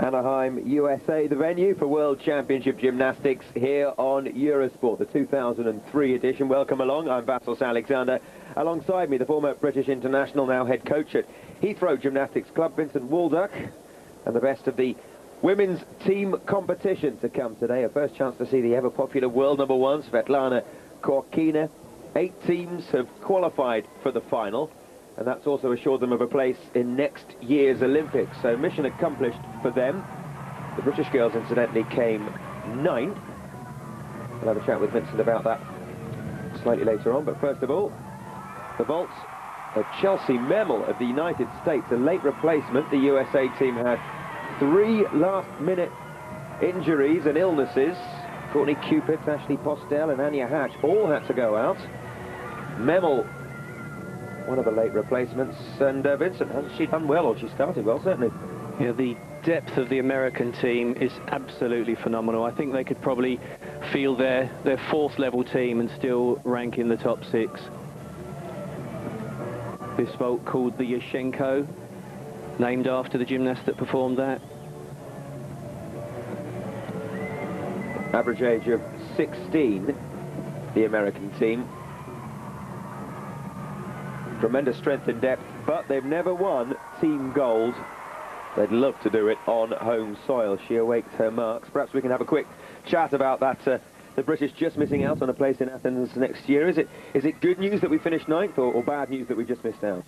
Anaheim, USA, the venue for World Championship Gymnastics here on EuroSport, the 2003 edition. Welcome along, I'm Vassos Alexander. Alongside me, the former British international, now head coach at Heathrow Gymnastics Club, Vincent Walduck, and the best of the women's team competition to come today. A first chance to see the ever-popular world number one, Svetlana Korkina. 8 teams have qualified for the final, and that's also assured them of a place in next year's Olympics. So mission accomplished for them. The British girls, incidentally, came 9th. We'll have a chat with Vincent about that slightly later on. But first of all, the vaults of Chelsea Memel of the United States, a late replacement. The USA team had 3 last-minute injuries and illnesses. Courtney Cupid, Ashley Postel and Anya Hatch all had to go out. Memel, one of the late replacements, and Vincent, hasn't she done well, or she started well, certainly? Yeah, the depth of the American team is absolutely phenomenal. I think they could probably field their 4th level team and still rank in the top 6. This vault called the Yashchenko, named after the gymnast that performed that. Average age of 16, the American team. Tremendous strength and depth, but they've never won team gold. They'd love to do it on home soil. She awaits her marks. Perhaps we can have a quick chat about that. The British just missing out on a place in Athens next year. Is it good news that we finished 9th, or bad news that we just missed out?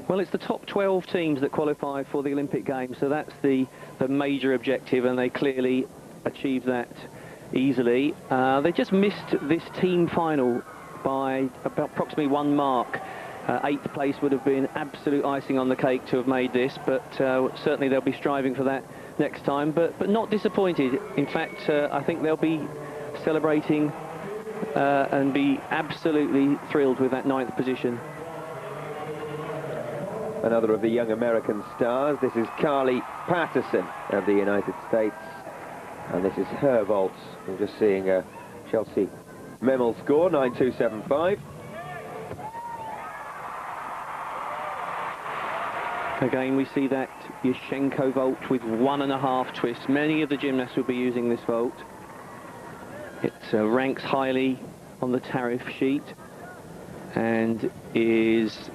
Well, it's the top 12 teams that qualify for the Olympic Games, so that's the major objective, and they clearly achieved that easily. They just missed this team final by about approximately 1 mark. 8th place would have been absolute icing on the cake to have made this, but certainly they'll be striving for that next time, but not disappointed. In fact, I think they'll be celebrating and be absolutely thrilled with that 9th position. Another of the young American stars. This is Carly Patterson of the United States, and this is her vault. We're just seeing Chelsea Memel score, 9.275. Again, we see that Yashchenko vault with 1.5 twists. Many of the gymnasts will be using this vault. It ranks highly on the tariff sheet and is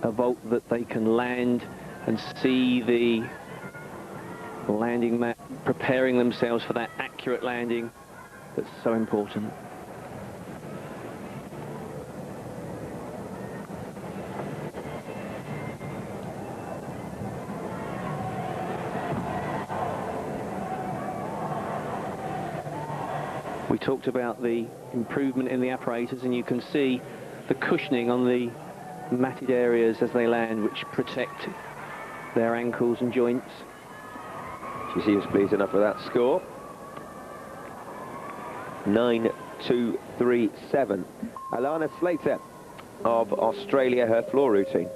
a vault that they can land and see the landing mat, preparing themselves for that accurate landing that's so important. We talked about the improvement in the apparatus, and you can see the cushioning on the matted areas as they land, which protect their ankles and joints. She seems pleased enough with that score. 9.237. Alana Slater of Australia, her floor routine.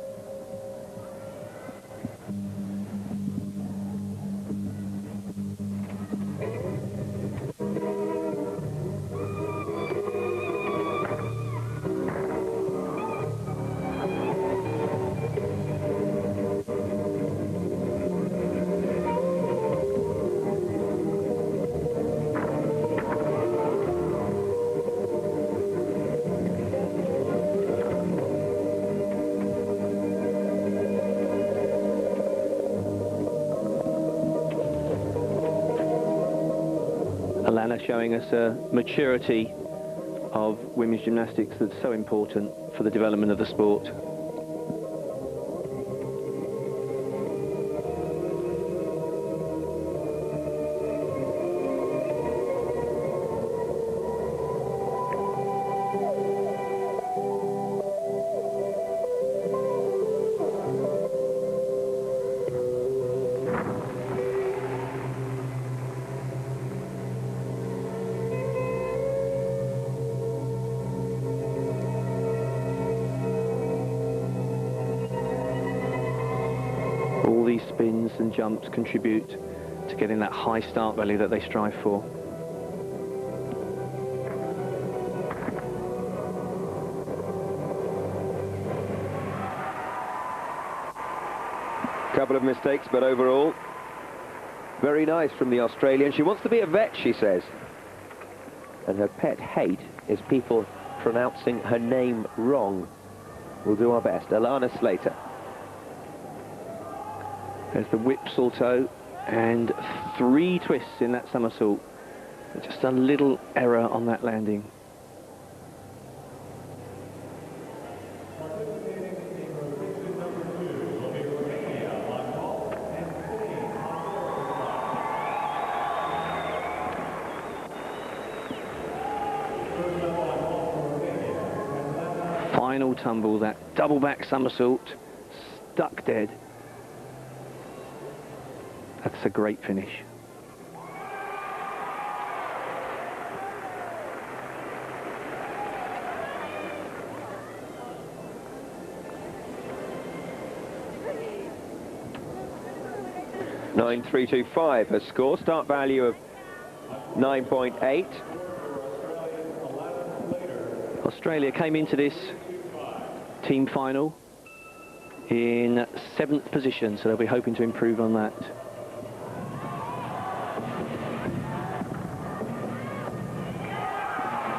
Alana showing us a maturity of women's gymnastics that's so important for the development of the sport. All these spins and jumps contribute to getting that high start value that they strive for. Couple of mistakes, but overall Very nice from the Australian. She wants to be a vet, she says. And her pet hate is people pronouncing her name wrong. We'll do our best. Alana Slater. There's the whip salto and 3 twists in that somersault. Just a little error on that landing. Final tumble, that double back somersault, stuck dead. That's a great finish. (9.325) her score, start value of 9.8. Australia came into this team final in 7th position, so they'll be hoping to improve on that.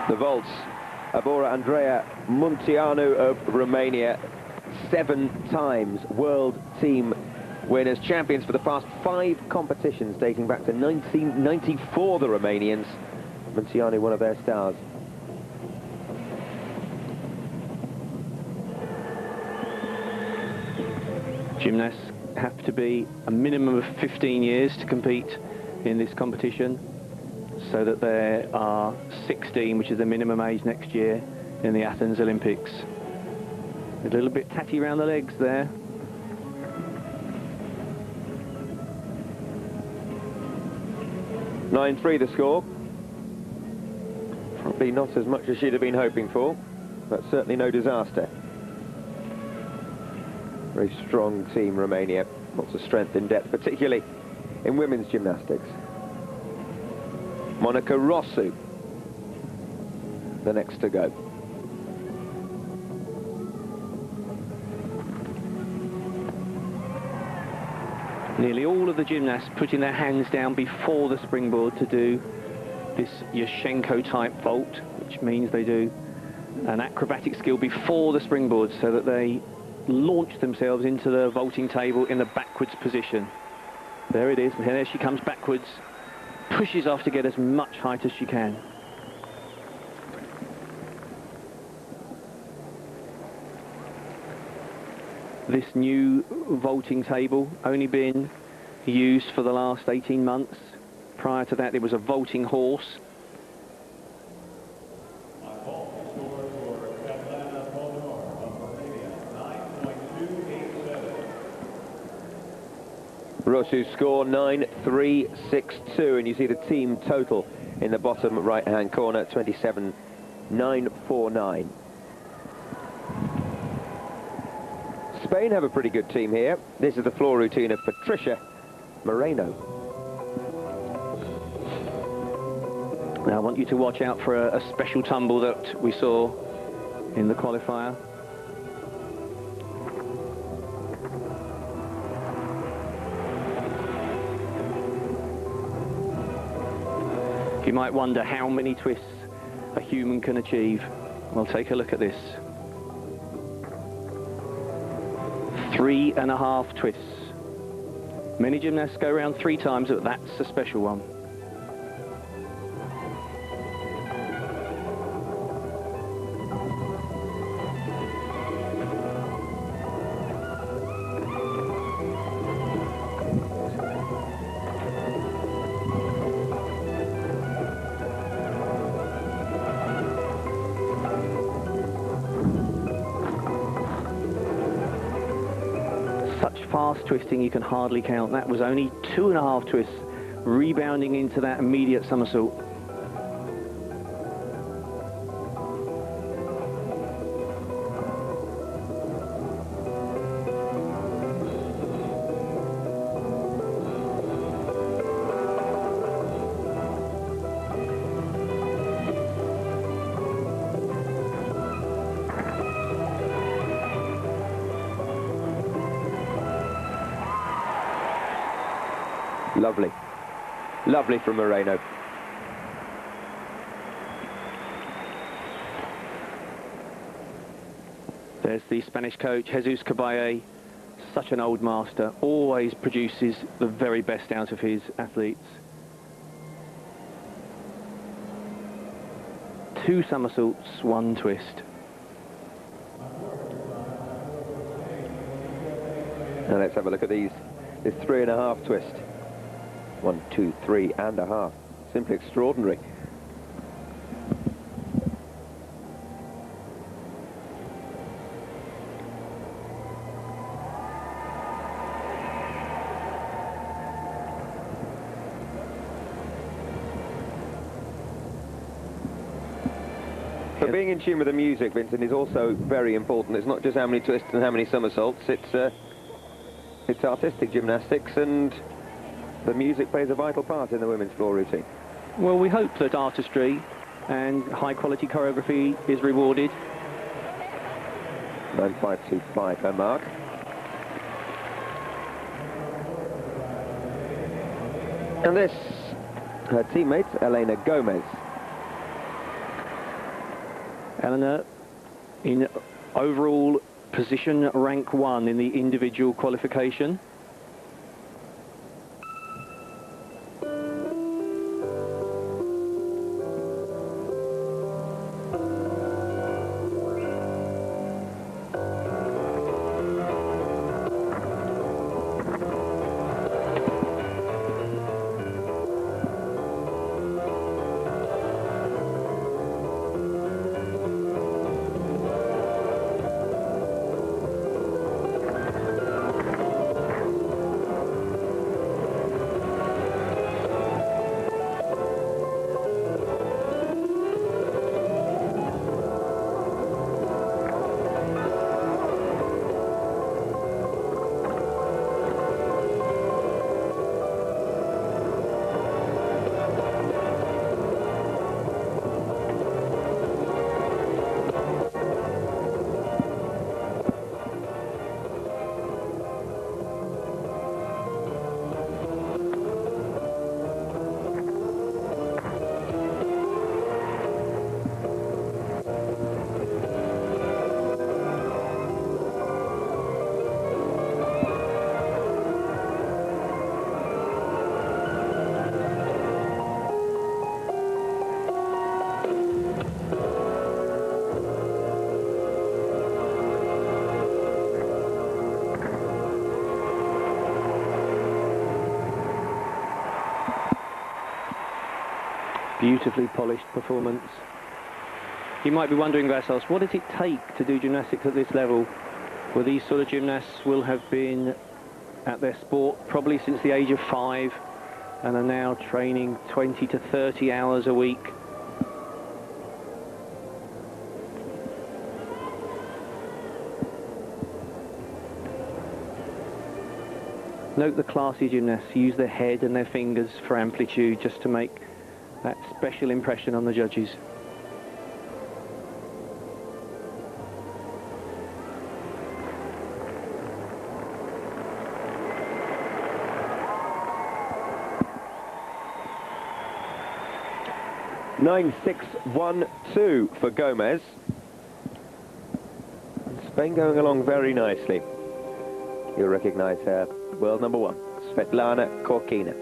The vaults, Abora Andreea Munteanu of Romania, 7 times world team winners, champions for the past 5 competitions dating back to 1994, the Romanians. Munteanu, one of their stars. Gymnasts have to be a minimum of 15 years to compete in this competition, so that there are 16, which is the minimum age next year in the Athens Olympics. A little bit tatty around the legs there. (9.3) the score. Probably not as much as she'd have been hoping for, but certainly no disaster. Very strong team, Romania. Lots of strength in depth, particularly in women's gymnastics. Monica Rossu, the next to go. Nearly all of the gymnasts putting their hands down before the springboard to do this Yashchenko type vault, which means they do an acrobatic skill before the springboard so that they launch themselves into the vaulting table in the backwards position. There it is, and there she comes backwards, pushes off to get as much height as she can. This new vaulting table only been used for the last 18 months. Prior to that, it was a vaulting horse. Rossu's score 9.362, and you see the team total in the bottom right-hand corner, 27.949. Spain have a pretty good team here. This is the floor routine of Patricia Moreno. Now I want you to watch out for a special tumble that we saw in the qualifier. You might wonder how many twists a human can achieve. Well, take a look at this. 3.5 twists. Many gymnasts go around 3 times, but that's a special one. Such fast twisting you can hardly count. That was only 2.5 twists, rebounding into that immediate somersault. Lovely. Lovely from Moreno. There's the Spanish coach, Jesus Caballe, such an old master, always produces the very best out of his athletes. 2 somersaults, 1 twist. Now let's have a look at these. This 3.5 twist. 1, 2, 3.5. Simply extraordinary. But being in tune with the music, Vincent, is also very important. It's not just how many twists and how many somersaults. It's artistic gymnastics, and the music plays a vital part in the women's floor routine. Well, we hope that artistry and high-quality choreography is rewarded. 9.525 her mark. And this, her teammate, Elena Gomez. Eleanor in overall position rank 1 in the individual qualification. Beautifully polished performance. You might be wondering, Vassos, what does it take to do gymnastics at this level? Well, these sort of gymnasts will have been at their sport probably since the age of 5 and are now training 20 to 30 hours a week. Note the classy gymnasts use their head and their fingers for amplitude just to make that special impression on the judges. (9.612) for Gomez. Spain going along very nicely. You'll recognise her, world number 1, Svetlana Korkina.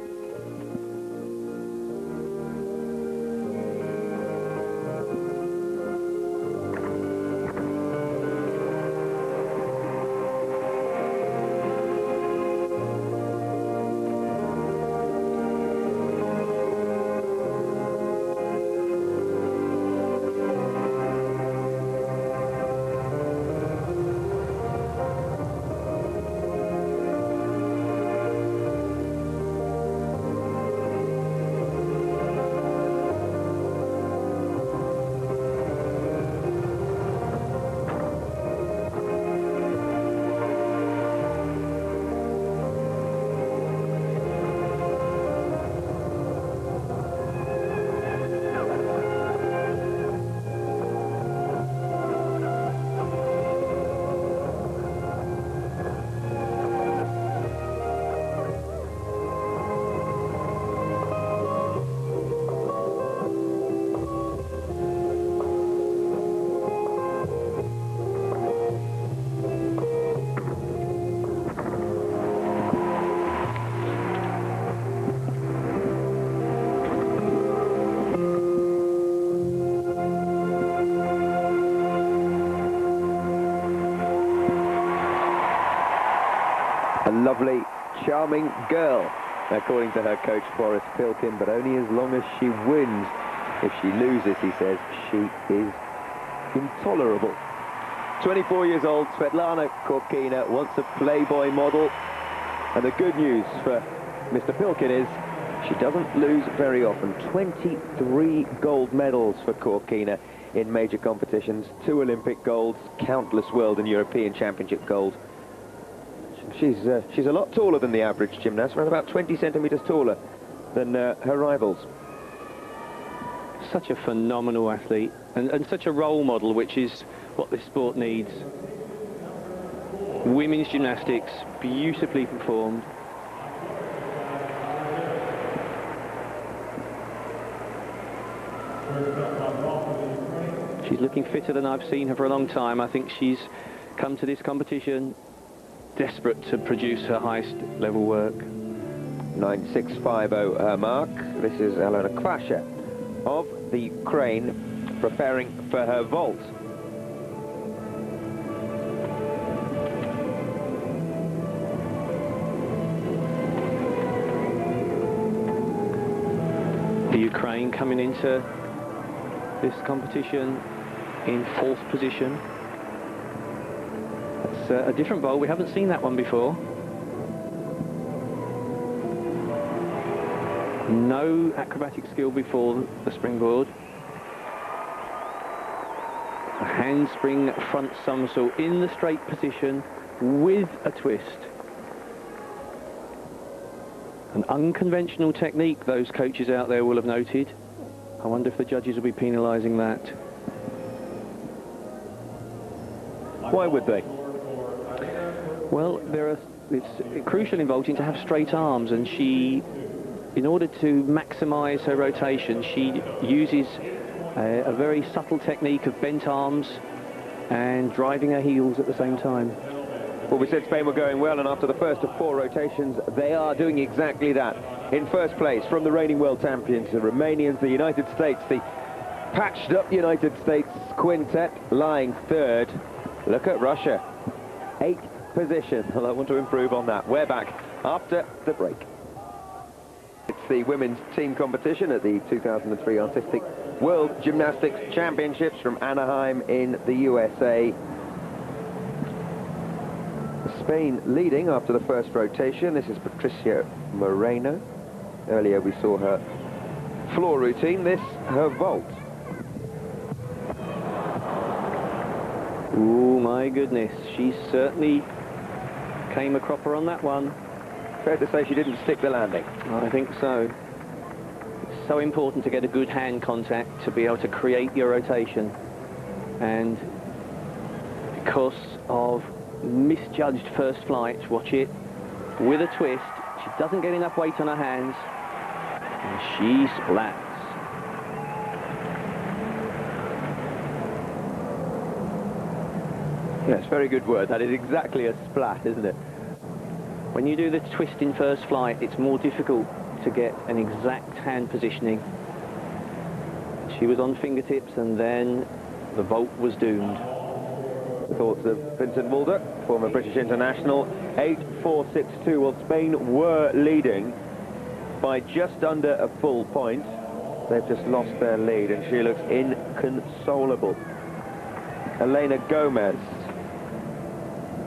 lovely, charming girl, according to her coach Boris Pilkin, but only as long as she wins. If she loses, he says, she is intolerable. 24 years old, Svetlana Korkina, once a Playboy model. And the good news for Mr. Pilkin is she doesn't lose very often. 23 gold medals for Korkina in major competitions, 2 Olympic golds, countless World and European Championship gold. She's a lot taller than the average gymnast, around about 20 centimetres taller than her rivals. Such a phenomenal athlete, and such a role model, which is what this sport needs. Women's gymnastics, beautifully performed. She's looking fitter than I've seen her for a long time. I think she's come to this competition desperate to produce her highest level work. 9.650 her mark. This is Alona Kwasha of the Ukraine, preparing for her vault. The Ukraine coming into this competition in 4th position. That's a different vault. We haven't seen that one before. No acrobatic skill before the springboard. A handspring front somersault in the straight position with a twist. An unconventional technique those coaches out there will have noted. I wonder if the judges will be penalising that. Why would they? Well, it's crucial in vaulting to have straight arms, and she, in order to maximise her rotation, she uses a very subtle technique of bent arms and driving her heels at the same time. Well, we said Spain were going well, and after the first of 4 rotations, they are doing exactly that. In first place, from the reigning world champions, the Romanians, the United States, the patched-up United States quintet lying 3rd. Look at Russia, 8th position. Well, I want to improve on that. We're back after the break. It's the women's team competition at the 2003 Artistic World Gymnastics Championships from Anaheim in the USA. Spain leading after the first rotation. This is Patricia Moreno. Earlier we saw her floor routine. This, her vault. Oh my goodness, she certainly came a cropper on that one. Fair to say she didn't stick the landing. I think so. It's so important to get a good hand contact to be able to create your rotation. And because of misjudged first flight, watch it, with a twist, she doesn't get enough weight on her hands, and she splats. Yes, very good word. That is exactly a splat, isn't it? When you do the twist in first flight, it's more difficult to get an exact hand positioning. She was on fingertips, and then the vault was doomed. The thoughts of Vincent Mulder, former British international, 8.462. Well, Spain were leading by just under a full point. They've just lost their lead, and she looks inconsolable. Elena Gomez,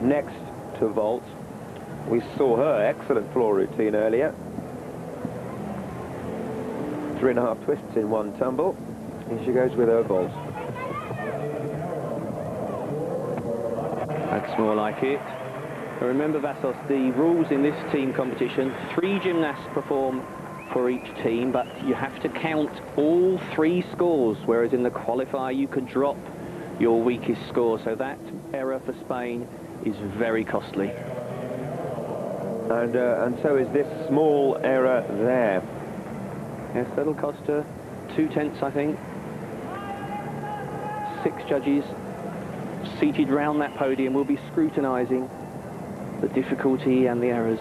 next to vault. We saw her excellent floor routine earlier. 3.5 twists in 1 tumble. Here she goes with her vault. That's more like it. But remember, Vassos, the rules in this team competition, 3 gymnasts perform for each team, but you have to count all 3 scores, whereas in the qualifier you could drop your weakest score. So that error for Spain is very costly. And so is this small error there. Yes, that'll cost her 2/10, I think. 6 judges seated round that podium will be scrutinising the difficulty and the errors.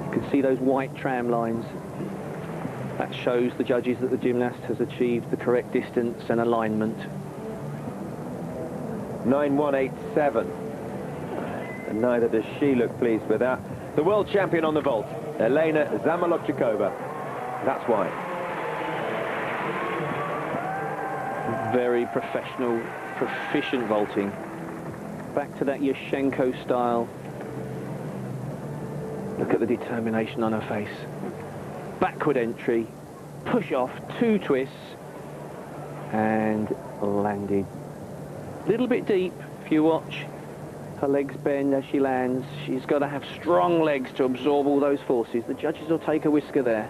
You can see those white tram lines. That shows the judges that the gymnast has achieved the correct distance and alignment. 9.187. And neither does she look pleased with that. The world champion on the vault, Elena Zamolodchikova. That's why. Very professional, proficient vaulting. Back to that Yashchenko style. Look at the determination on her face. Backward entry, push off, 2 twists, and landed. Little bit deep, if you watch. Her legs bend as she lands. She's got to have strong legs to absorb all those forces. The judges will take a whisker there.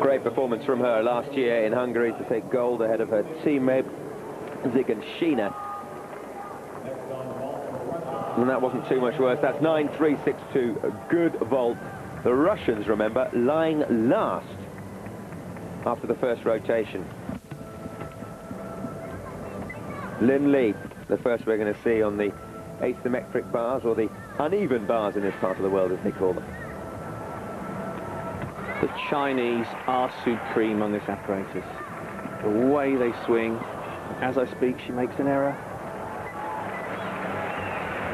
Great performance from her last year in Hungary to take gold ahead of her teammate Ziganshina. And that wasn't too much worse. That's 9.362, a good vault. The Russians, remember, lying last after the first rotation. Lin Li, the first we're going to see on the asymmetric bars, or the uneven bars in this part of the world, as they call them. The Chinese are supreme on this apparatus. The way they swing. As I speak, she makes an error.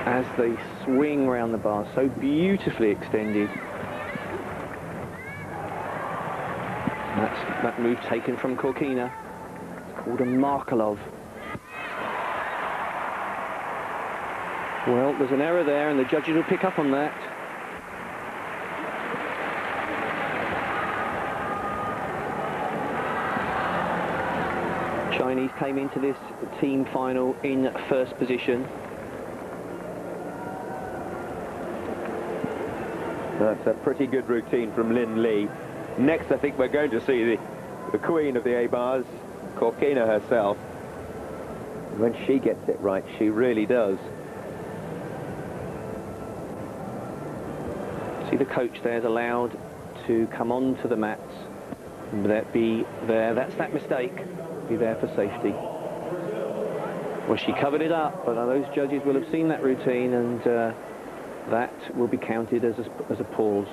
As they swing round the bar, so beautifully extended. That's that move taken from Korkina. It's called a Markelov. Well, there's an error there, and the judges will pick up on that. Chinese came into this team final in first position. That's a pretty good routine from Lin Li. Next, I think we're going to see the queen of the A-bars, Korkina herself. When she gets it right, she really does. See, the coach there is allowed to come onto the mats. Be there. That's that mistake. Be there for safety. Well, she covered it up, but those judges will have seen that routine, and that will be counted as a pause.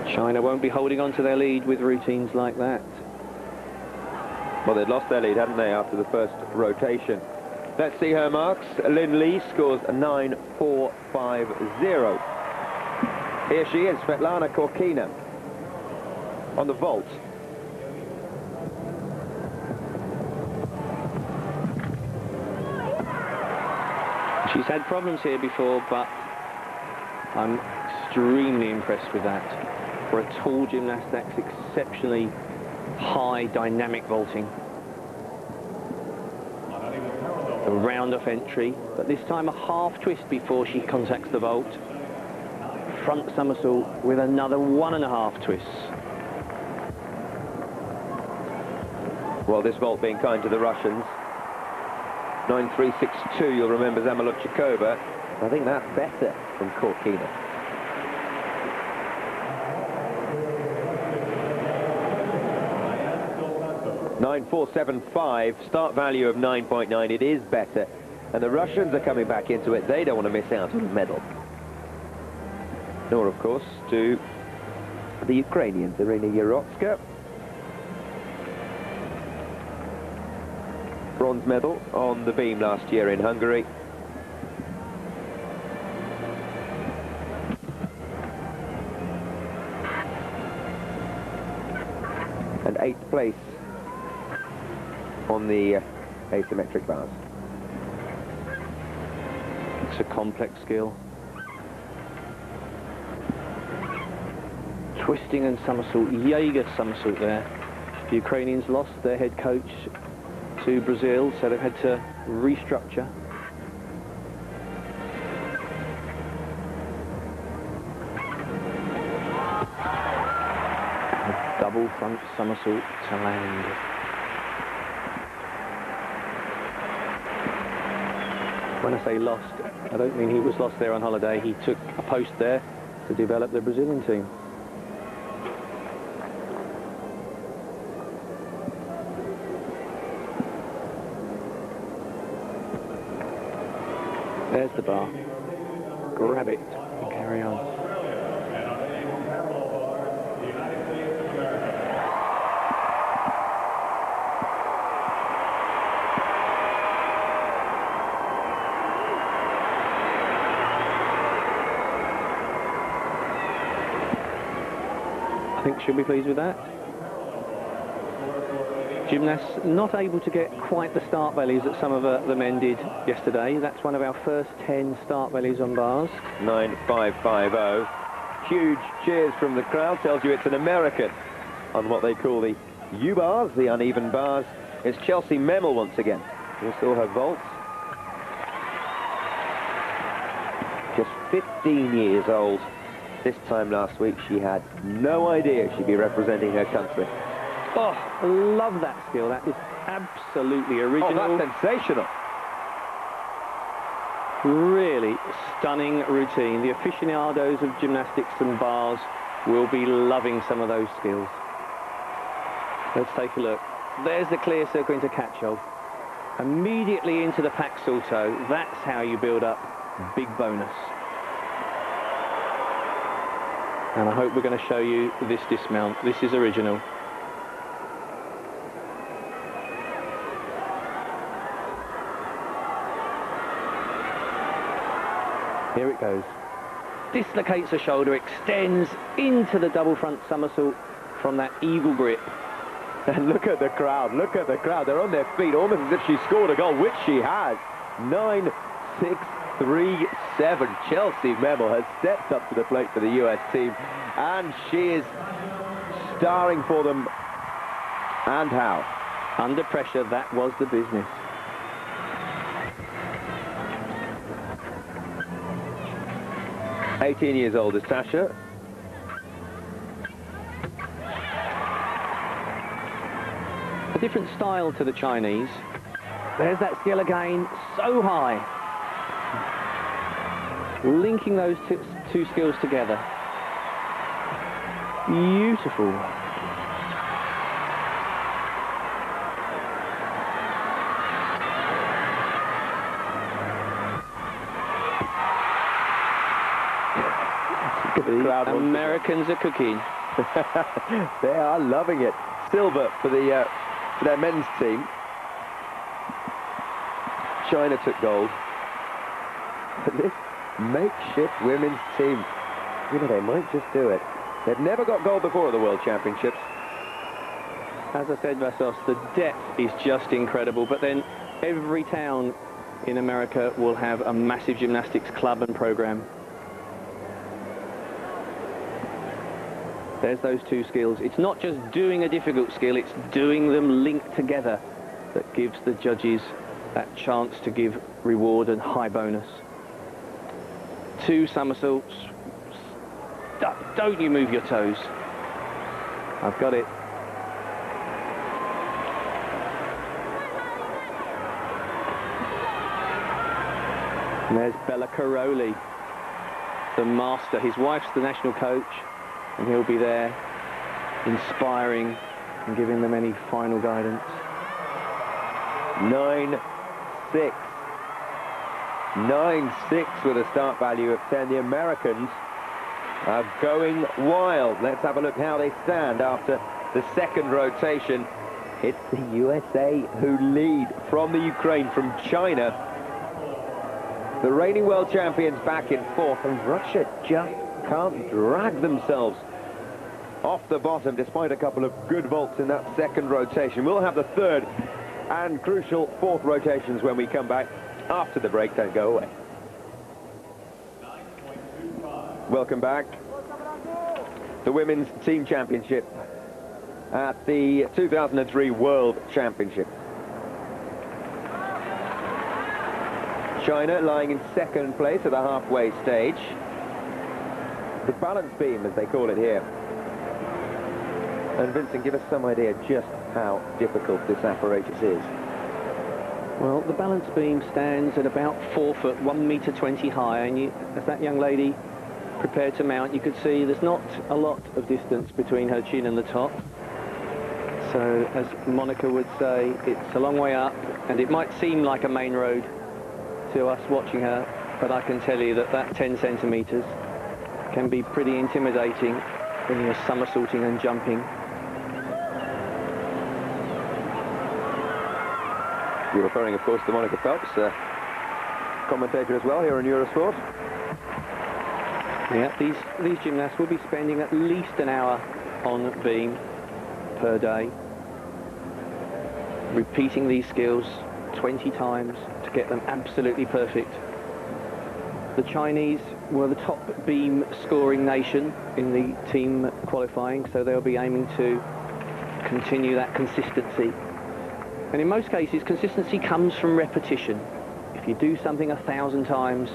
China won't be holding on to their lead with routines like that. Well, they'd lost their lead, hadn't they, after the first rotation. Let's see her marks. Lin Li scores a 9.450. Here she is, Svetlana Korkina, on the vault. She's had problems here before, but I'm extremely impressed with that. For a tall gymnast, that's exceptionally high dynamic vaulting. A round-off entry, but this time a half twist before she contacts the vault. Front somersault with another 1.5 twists. Well, this vault being kind to the Russians. 9.362, you'll remember Zamolodchikova. I think that's better from Korkina. .9.475, start value of 9.9. It is better, and the Russians are coming back into it. They don't want to miss out on a medal. Nor, of course, do the Ukrainians, Irina Yerotska. Bronze medal on the beam last year in Hungary. And 8th place on the asymmetric bars. It's a complex skill. Twisting and somersault, Jaeger somersault there. The Ukrainians lost their head coach to Brazil, so they've had to restructure. A double front somersault to land. When I say lost, I don't mean he was lost there on holiday. He took a post there to develop the Brazilian team. There's the bar. Grab it and carry carry on. I think she'll be pleased with that. Gymnasts not able to get quite the start values that some of the men did yesterday. That's one of our first 10 start values on bars. 9.550. Huge cheers from the crowd. Tells you it's an American on what they call the U-bars, the uneven bars. It's Chelsea Memel once again. You saw her vaults. Just 15 years old. This time last week, she had no idea she'd be representing her country. Oh, love that skill. That is absolutely original. Oh, that's sensational. Really stunning routine. The aficionados of gymnastics and bars will be loving some of those skills. Let's take a look. There's the clear circle into catch-hold. Immediately into the pack salto. That's how you build up big bonus. And I hope we're going to show you this dismount. This is original. Here it goes. Dislocates the shoulder, extends into the double front somersault from that eagle grip. And look at the crowd, look at the crowd. They're on their feet, almost as if she scored a goal, which she has. 9.637. Chelsea Memel has stepped up to the plate for the US team, and she is starring for them. And how? Under pressure, that was the business. "18 years old is Tasha. A different style to the Chinese. There's that skill again, so high. Linking those two skills together. Beautiful. The Americans are cooking. They are loving it. Silver for their men's team. China took gold. But this makeshift women's team, you know, they might just do it. They've never got gold before at the World Championships. As I said, Vassos, the depth is just incredible. But then every town in America will have a massive gymnastics club and program. There's those two skills. It's not just doing a difficult skill, it's doing them linked together that gives the judges that chance to give reward and high bonus. 2 somersaults. Don't you move your toes. I've got it. And there's Bella Caroli, the master. His wife's the national coach, and he'll be there inspiring and giving them any final guidance. 9.6. 9.6 with a start value of 10. The Americans are going wild. Let's have a look how they stand after the second rotation. It's the USA who lead from the Ukraine, from China. The reigning world champions back in 4th, and Russia just can't drag themselves off the bottom despite a couple of good vaults in that second rotation. We'll have the third and crucial 4th rotations when we come back after the break. Don't go away. Welcome back. The Women's Team Championship at the 2003 World Championship. China lying in 2nd place at the halfway stage. The balance beam, as they call it here. And Vincent, give us some idea just how difficult this apparatus is. Well, the balance beam stands at about 4 foot, 1.20 meters high, and as that young lady prepared to mount, you could see there's not a lot of distance between her chin and the top. So, as Monica would say, it's a long way up, and it might seem like a main road to us watching her, but I can tell you that 10 centimeters can be pretty intimidating when you're somersaulting and jumping. You're referring, of course, to Monica Phelps, commentator as well here on EuroSport. Yeah, these gymnasts will be spending at least an hour on beam per day, repeating these skills 20 times to get them absolutely perfect. The Chinese were the top beam scoring nation in the team qualifying, so they'll be aiming to continue that consistency. And in most cases, consistency comes from repetition. If you do something 1,000 times,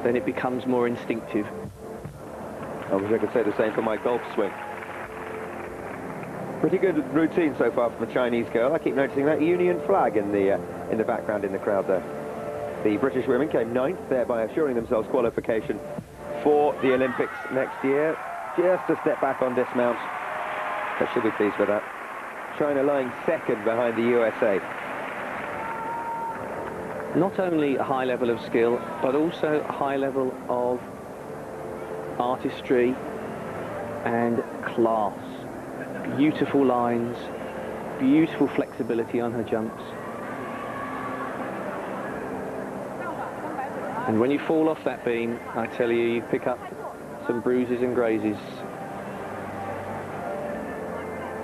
then it becomes more instinctive. I wish I could say the same for my golf swing. Pretty good routine so far from the Chinese girl. I keep noticing that Union flag in the background in the crowd there. The British women came 9th, thereby assuring themselves qualification for the Olympics next year. Just a step back on dismount, but she'll be pleased with that. China lying 2nd behind the USA. Not only a high level of skill, but also a high level of artistry and class. Beautiful lines, beautiful flexibility on her jumps. And when you fall off that beam, I tell you, you pick up some bruises and grazes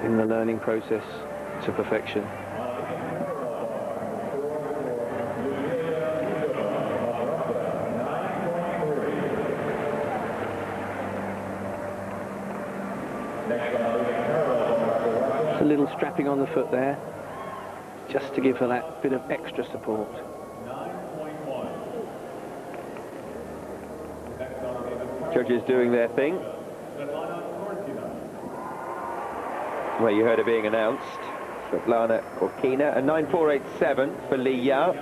in the learning process to perfection. A little strapping on the foot there, just to give her that bit of extra support. Judges doing their thing. Well, you heard it being announced. Svetlana Korkina, a 9.487 for Li Yao.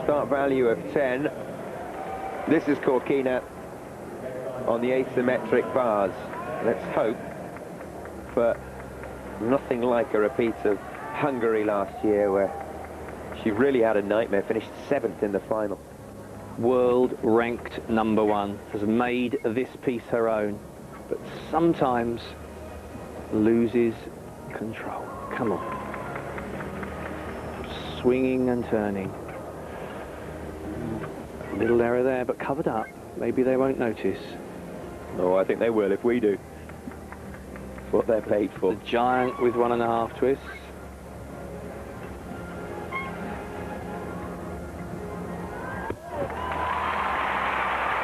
Start value of 10. This is Korkina on the asymmetric bars. Let's hope for nothing like a repeat of Hungary last year, where she really had a nightmare, finished 7th in the final. World ranked #1, has made this piece her own, but sometimes loses control. Come on. Swinging and turning. Little error there, but covered up. Maybe they won't notice. Oh, I think they will if we do. It's what they're paid for. The giant with 1.5 twists.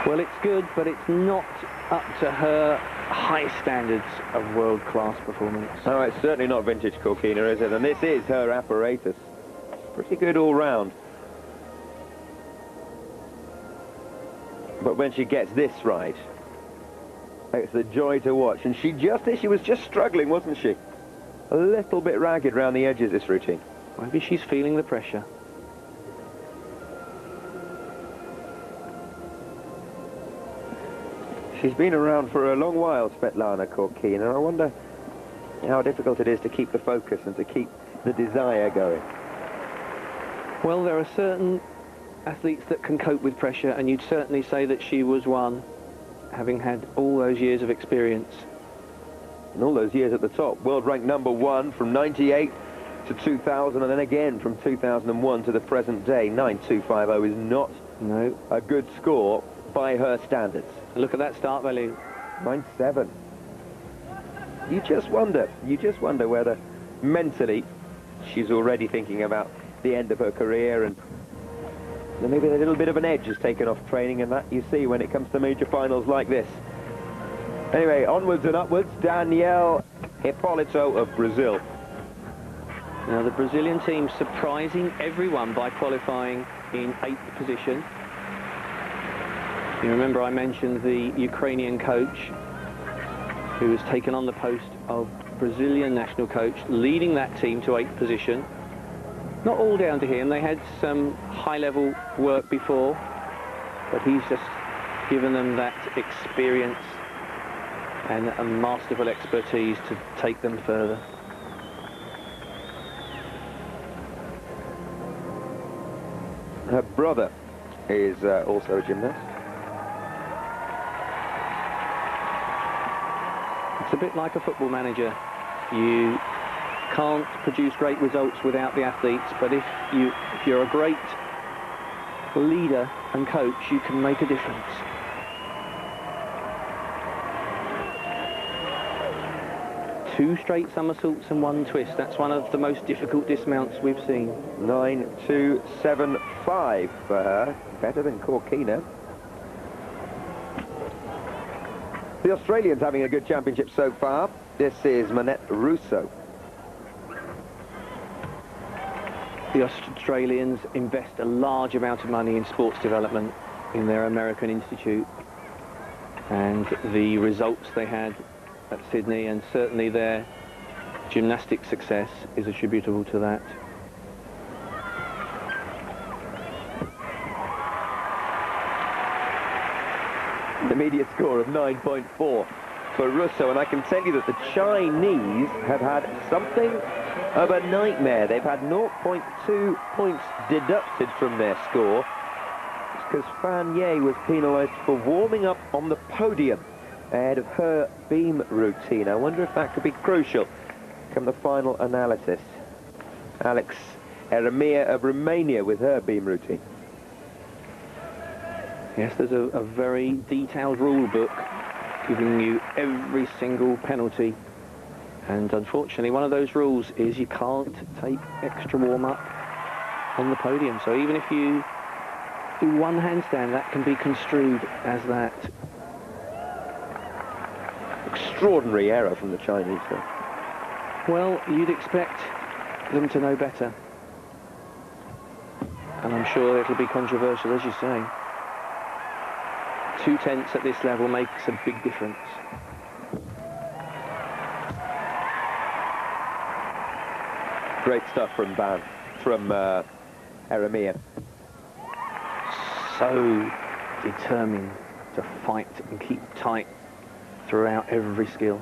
Well, it's good, but it's not up to her high standards of world-class performance. No, it's certainly not vintage Korkina, is it? And this is her apparatus. Pretty good all round. But when she gets this right, it's a joy to watch. And she was just struggling, wasn't she? A little bit ragged around the edges, this routine. Maybe she's feeling the pressure. She's been around for a long while, Svetlana Korkina. I wonder how difficult it is to keep the focus and to keep the desire going. Well, there are certain athletes that can cope with pressure, and you'd certainly say that she was one, having had all those years of experience. And all those years at the top. World ranked #1 from 98 to 2000, and then again from 2001 to the present day. 9.250 is not a good score by her standards. Look at that start value. 9.7. You just wonder whether mentally she's already thinking about the end of her career, and maybe a little bit of an edge is taken off training, and that you see when it comes to major finals like this. Anyway, onwards and upwards, Danielle Hipólito of Brazil. Now the Brazilian team surprising everyone by qualifying in 8th position. You remember I mentioned the Ukrainian coach who has taken on the post of Brazilian national coach, leading that team to 8th position. Not all down to him, they had some high-level work before, but he's just given them that experience and a masterful expertise to take them further. Her brother is also a gymnast. It's a bit like a football manager. You can't produce great results without the athletes, but if you're a great leader and coach, you can make a difference. Two straight somersaults and one twist. That's one of the most difficult dismounts we've seen. 9.275 for her. Better than Corkina. The Australians having a good championship so far. This is Manette Russo. The Australians invest a large amount of money in sports development in their American Institute, and the results they had at Sydney, and certainly their gymnastic success, is attributable to that. The immediate score of 9.4 for Russo, and I can tell you that the Chinese have had something of a nightmare. They've had 0.2 points deducted from their score because Fan Ye was penalised for warming up on the podium ahead of her beam routine. I wonder if that could be crucial come the final analysis. Alex Eremia of Romania with her beam routine. Yes, there's a very detailed rule book giving you every single penalty, and unfortunately one of those rules is you can't take extra warm-up on the podium. So even if you do one handstand, that can be construed as that. Extraordinary error from the Chinese, though. Well, you'd expect them to know better, and I'm sure it'll be controversial, as you say. 2 tenths at this level makes a big difference. Great stuff from Eremia. So determined to fight and keep tight throughout every skill.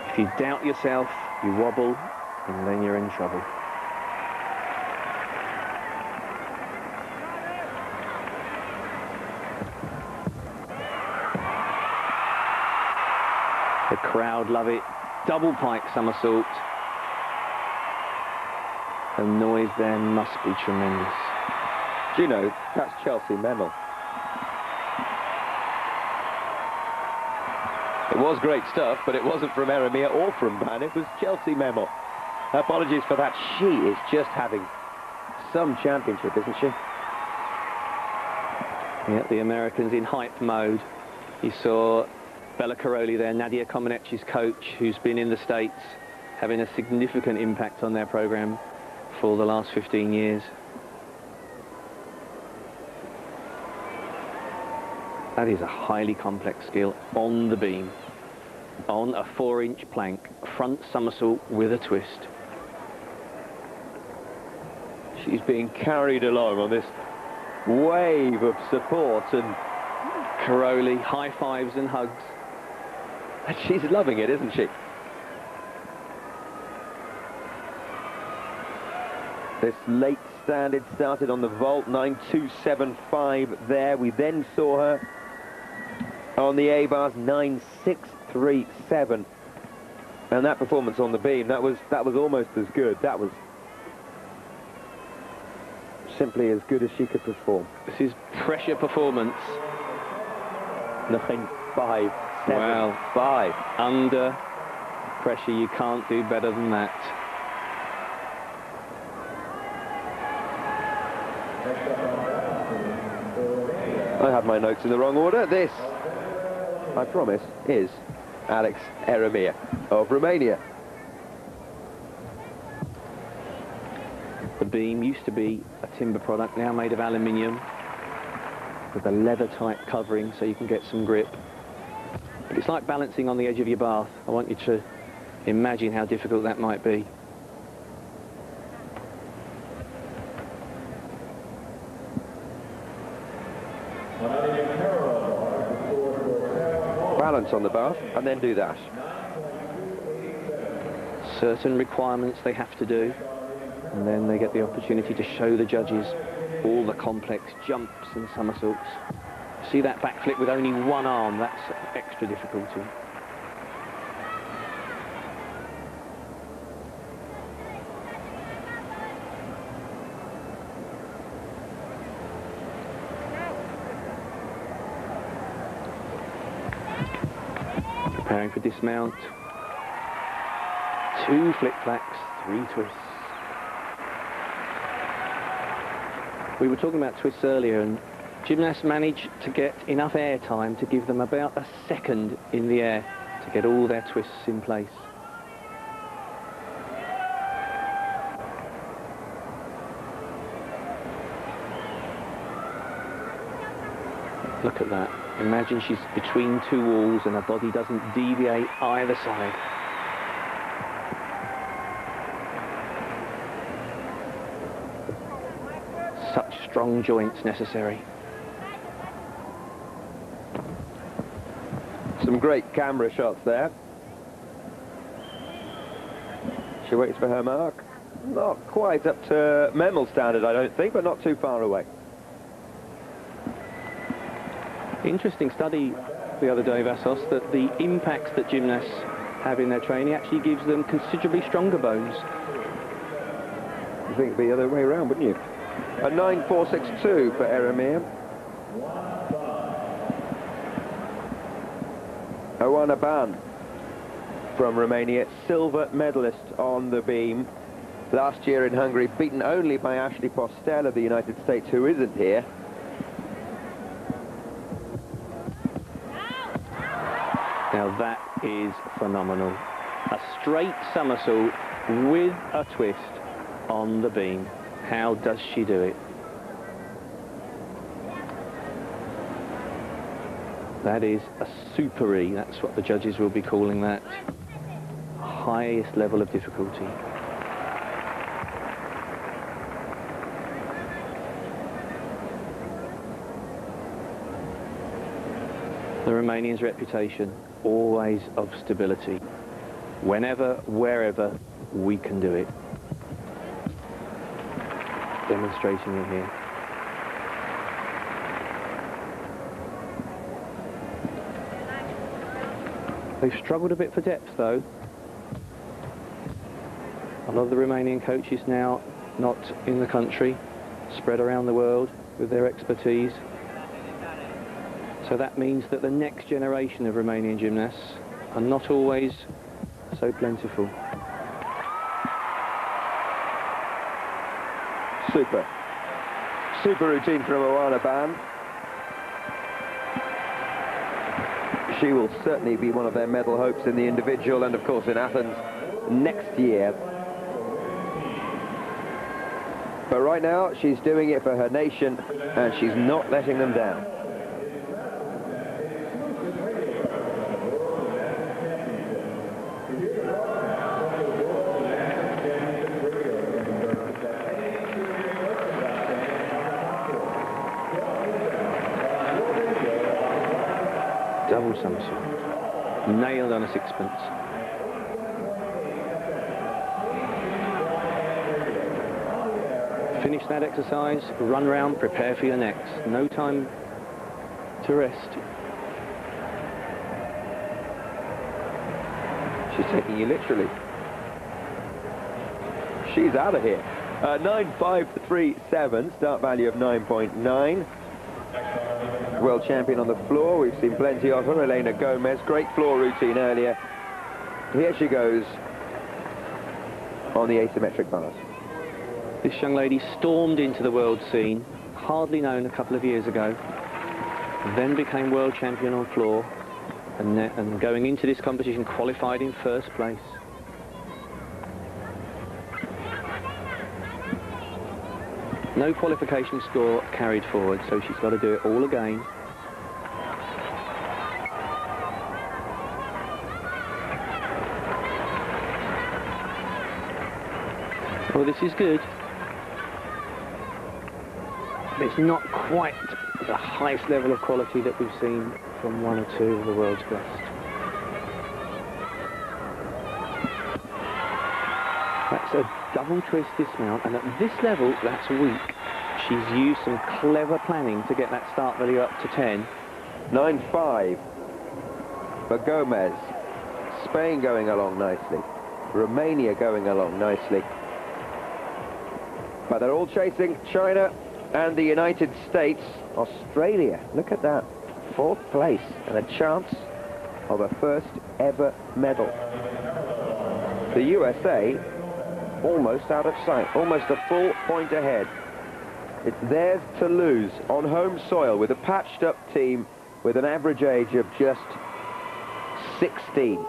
If you doubt yourself, you wobble, and then you're in trouble. The crowd love it. Double pike somersault. The noise there must be tremendous. Do you know, that's Chelsea Memel. It was great stuff, but it wasn't from Eremia or from Ban. It was Chelsea Memel. Apologies for that. She is just having some championship, isn't she? Yeah, the Americans in hype mode. You saw Bella Caroli there, Nadia Comaneci's coach, who's been in the States, having a significant impact on their program for the last 15 years. That is a highly complex skill on the beam, on a 4-inch plank, front somersault with a twist. She's being carried along on this wave of support, and Caroli, high fives and hugs. And she's loving it, isn't she? This late stand, it started on the vault, 9.275 there. We then saw her on the A-bars, 9.637. And that performance on the beam, that was almost as good. That was simply as good as she could perform. This is pressure performance. 9.575. Well, under pressure, you can't do better than that. I have my notes in the wrong order. This, I promise, is Alex Eremia of Romania. The beam used to be a timber product, now made of aluminium, with a leather-type covering so you can get some grip. But it's like balancing on the edge of your bath. I want you to imagine how difficult that might be. Balance on the bath and then do that. Certain requirements they have to do, and then they get the opportunity to show the judges all the complex jumps and somersaults. See that backflip with only one arm, that's extra difficulty. Preparing for dismount. 2 flick-flacks, 3 twists. We were talking about twists earlier, and gymnasts manage to get enough air time to give them about a second in the air to get all their twists in place. Look at that. Imagine she's between 2 walls and her body doesn't deviate either side. Such strong joints necessary. Some great camera shots there. She waits for her mark. Not quite up to Memel standard, I don't think, but not too far away. Interesting study the other day, Vassos, that the impacts that gymnasts have in their training actually gives them considerably stronger bones. You think it'd be the other way around, wouldn't you? A 9.462 for Eremir. Oana Ban from Romania, silver medalist on the beam. Last year in Hungary, beaten only by Ashley Postel of the United States, who isn't here. Now that is phenomenal. A straight somersault with a twist on the beam. How does she do it? That is a super-E. That's what the judges will be calling that. Highest level of difficulty. The Romanians' reputation, always of stability. Whenever, wherever, we can do it. Demonstrating it here. They've struggled a bit for depth, though. A lot of the Romanian coaches now not in the country, spread around the world with their expertise. So that means that the next generation of Romanian gymnasts are not always so plentiful. Super routine from Oana Ban. She will certainly be one of their medal hopes in the individual and of course in Athens next year. But right now she's doing it for her nation and she's not letting them down. Double somersault. Nailed on a sixpence. Finish that exercise, run round, prepare for your next. No time to rest. She's taking you literally. She's out of here. 9.537, start value of 9.9. World champion on the floor. We've seen plenty of her. Elena Gomez, great floor routine earlier. Here she goes on the asymmetric bars. This young lady stormed into the world scene, hardly known a couple of years ago, then became world champion on floor, and going into this competition qualified in first place. No qualification score carried forward, so she's got to do it all again. Well, this is good. It's not quite the highest level of quality that we've seen from one or two of the world's best. That's a double twist dismount, and at this level, that's weak. she's used some clever planning to get that start value up to 10. 9-5 for Gomez. Spain going along nicely. Romania going along nicely. But they're all chasing China and the United States. Australia, look at that. 4th place and a chance of a first ever medal. The USA almost out of sight, almost a full point ahead. It's theirs to lose on home soil with a patched up team with an average age of just 16.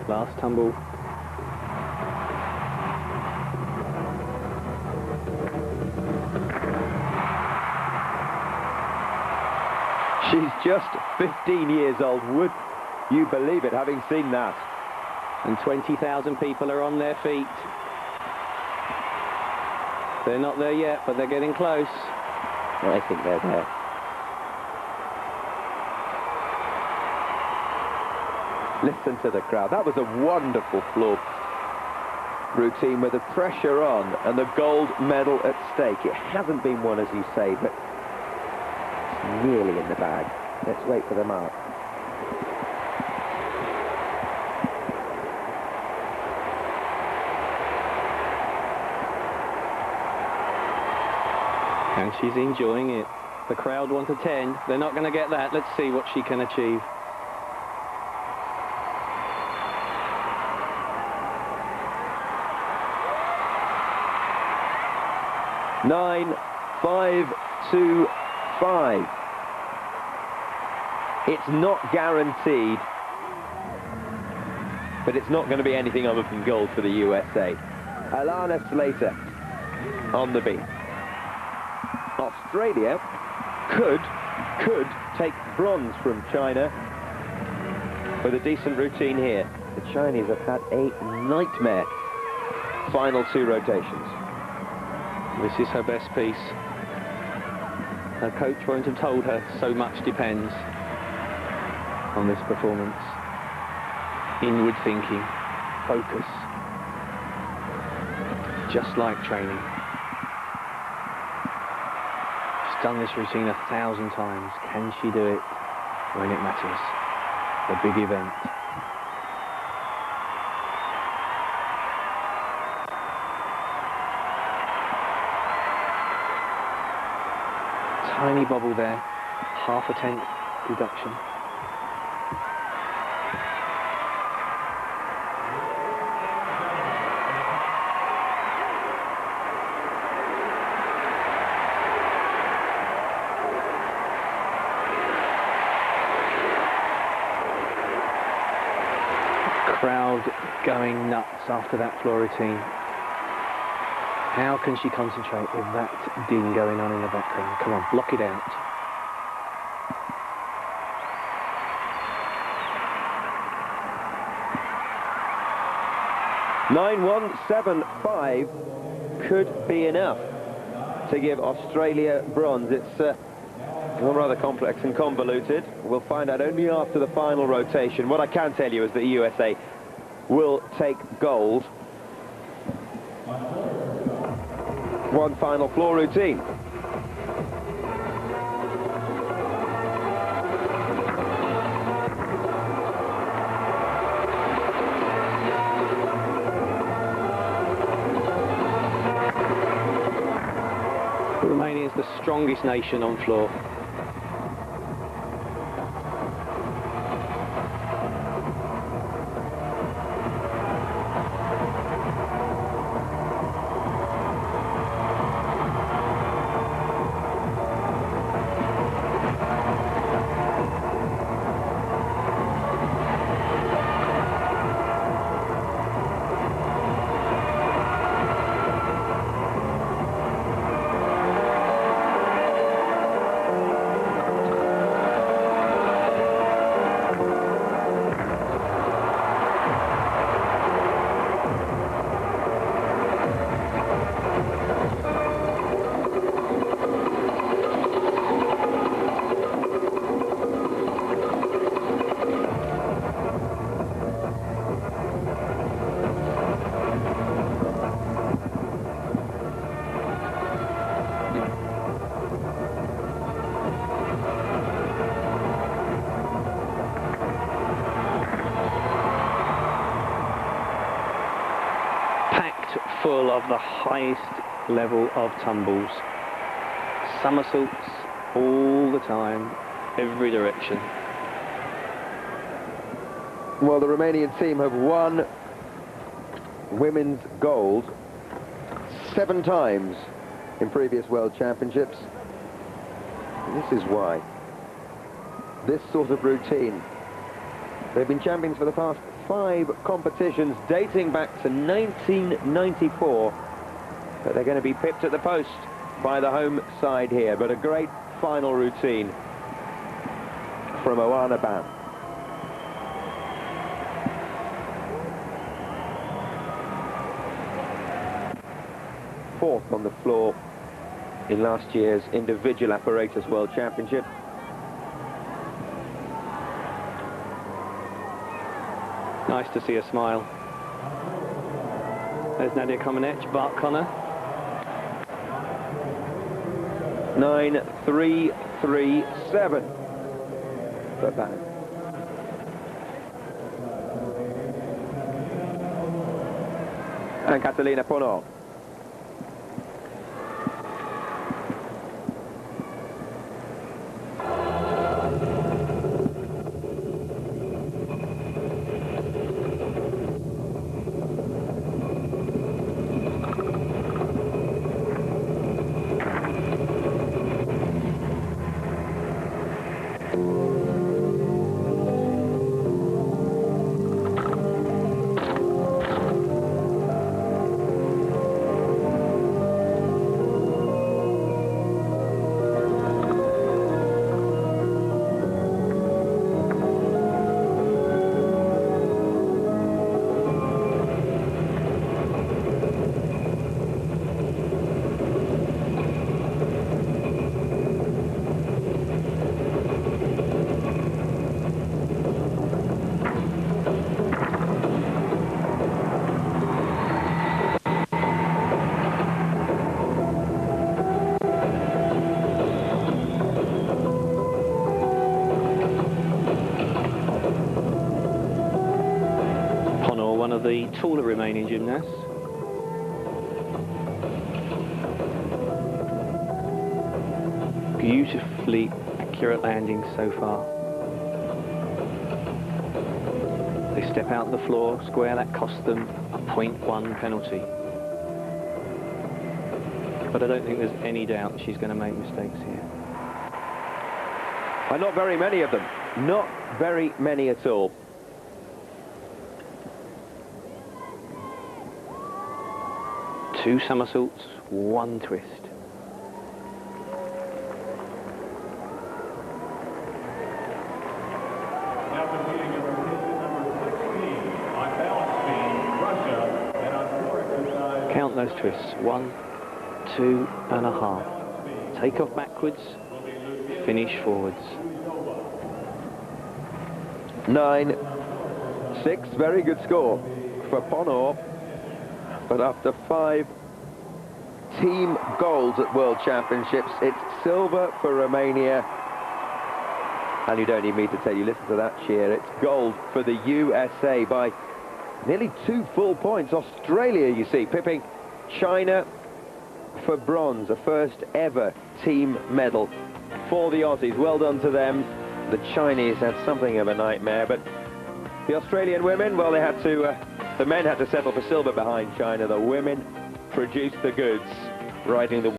Last tumble. She's just 15 years old. Would you believe it, having seen that? And 20,000 people are on their feet. They're not there yet, but they're getting close. I think they're there. Listen to the crowd. That was a wonderful floor routine with the pressure on and the gold medal at stake. It hasn't been won, as you say, but it's nearly in the bag. Let's wait for the mark. And she's enjoying it. The crowd want a 10. They're not going to get that. Let's see what she can achieve. 9-5-2-5. It's not guaranteed, but it's not going to be anything other than gold for the USA. Alana Slater on the beat. Australia could take bronze from China with a decent routine here. The Chinese have had a nightmare final 2 rotations. This is her best piece. Her coach won't have told her so much depends on this performance. Inward thinking, focus, just like training. She's done this routine 1,000 times. Can she do it when it matters? The big event. Tiny bobble there, half a tenth deduction. Crowd going nuts after that floor routine. How can she concentrate with that ding going on in the background? Come on, block it out. (9-1-7-5) could be enough to give Australia bronze. It's rather complex and convoluted. We'll find out only after the final rotation. What I can tell you is that the USA will take gold. One final floor routine. Romania is the strongest nation on floor. Full of the highest level of tumbles. Somersaults all the time, every direction. Well, the Romanian team have won women's gold 7 times in previous World Championships. And this is why. This sort of routine. They've been champions for the past 5 competitions dating back to 1994, but they're going to be pipped at the post by the home side here. But a great final routine from Oana Ban. Fourth on the floor in last year's individual apparatus World Championship. Nice to see a smile. There's Nadia Comaneci, Bart Connor. 9-3-3-7 for Ban. And Catalina Ponor. One of the taller Romanian gymnasts. Beautifully accurate landings so far. They step out on the floor, square, that cost them a 0.1 penalty. But I don't think there's any doubt she's going to make mistakes here. And not very many of them. Not very many at all. Two somersaults, one twist. Now competing in rotation number 16 on balance beam, Russia, and on floor exercise. Count those twists. 1, 2.5. Take off backwards, finish forwards. 9, 6, very good score for Ponor. But after 5 team golds at World Championships, it's silver for Romania. And you don't need me to tell you, listen to that cheer. It's gold for the USA by nearly 2 full points. Australia, you see, pipping China for bronze, a first ever team medal for the Aussies. Well done to them. The Chinese had something of a nightmare, but the Australian women, well, they had to, the men had to settle for silver behind China. The women produced the goods, riding the